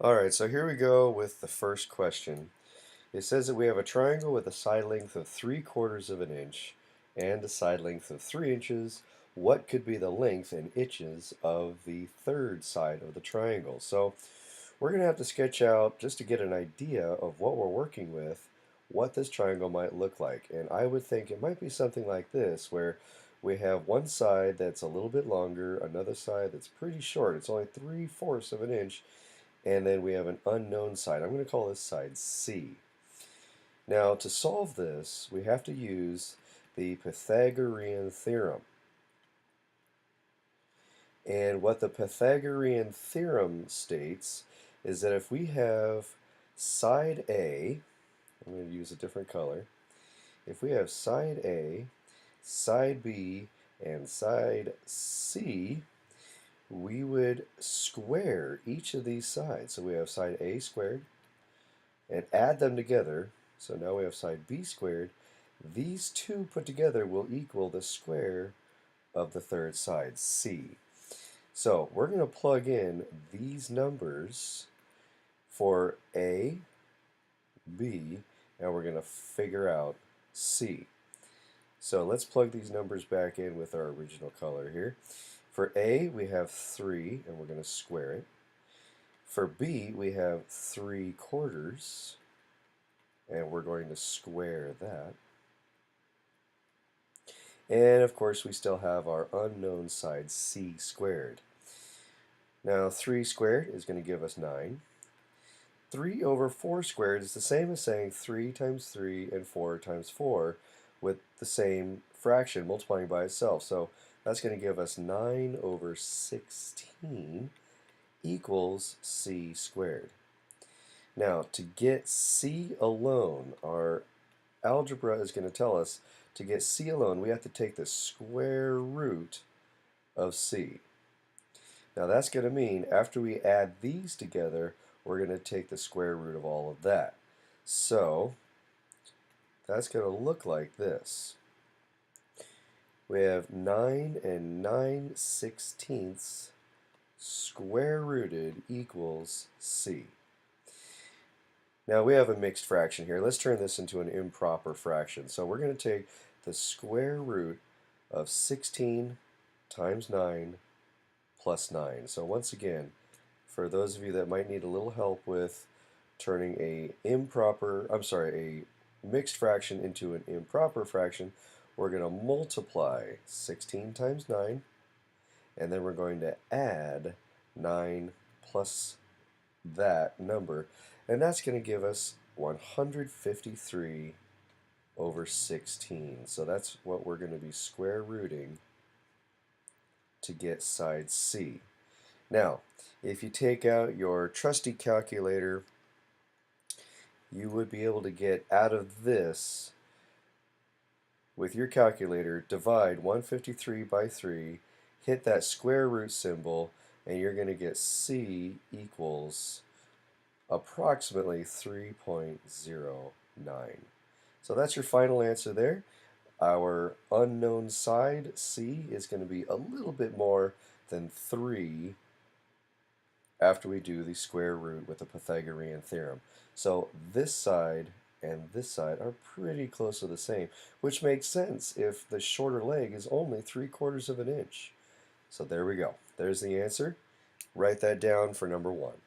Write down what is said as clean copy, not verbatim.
Alright, so here we go with the first question. It says that we have a triangle with a side length of 3/4 of an inch and a side length of 3 inches. What could be the length in inches of the third side of the triangle? So we're going to have to sketch out, just to get an idea of what we're working with, what this triangle might look like. And I would think it might be something like this, where we have one side that's a little bit longer, another side that's pretty short. It's only 3/4 of an inch, and then we have an unknown side. I'm going to call this side C. Now, to solve this, we have to use the Pythagorean theorem. And what the Pythagorean theorem states is that if we have side A, I'm going to use a different color. If we have side A, side B, and side C, we would square each of these sides. So we have side A squared and add them together. So now we have side B squared. These two put together will equal the square of the third side, C. So we're going to plug in these numbers for A, B, and we're going to figure out C. So let's plug these numbers back in with our original color here. For A, we have 3, and we're going to square it. For B, we have 3/4, and we're going to square that. And of course, we still have our unknown side, C squared. Now, 3 squared is going to give us 9. 3/4 squared is the same as saying 3 times 3 and 4 times 4 with the same fraction multiplying by itself. So that's going to give us 9/16 equals C squared. Now, to get C alone, our algebra is going to tell us to get C alone, we have to take the square root of C. Now that's going to mean after we add these together, we're going to take the square root of all of that. So that's going to look like this. We have 9 and 9/16 square rooted equals C. Now we have a mixed fraction here. Let's turn this into an improper fraction. So we're going to take the square root of 16 times 9 plus 9. So once again, for those of you that might need a little help with turning a mixed fraction into an improper fraction, we're going to multiply 16 times 9, and then we're going to add 9 plus that number, and that's going to give us 153/16. So that's what we're going to be square rooting to get side C. Now, if you take out your trusty calculator, you would be able to get out of this, with your calculator, divide 153 by 3, hit that square root symbol, and you're going to get C equals approximately 3.09. So that's your final answer there. Our unknown side, C, is going to be a little bit more than 3 after we do the square root with the Pythagorean theorem. So this side and this side are pretty close to the same, which makes sense if the shorter leg is only 3/4 of an inch. So there we go. There's the answer. Write that down for number 1.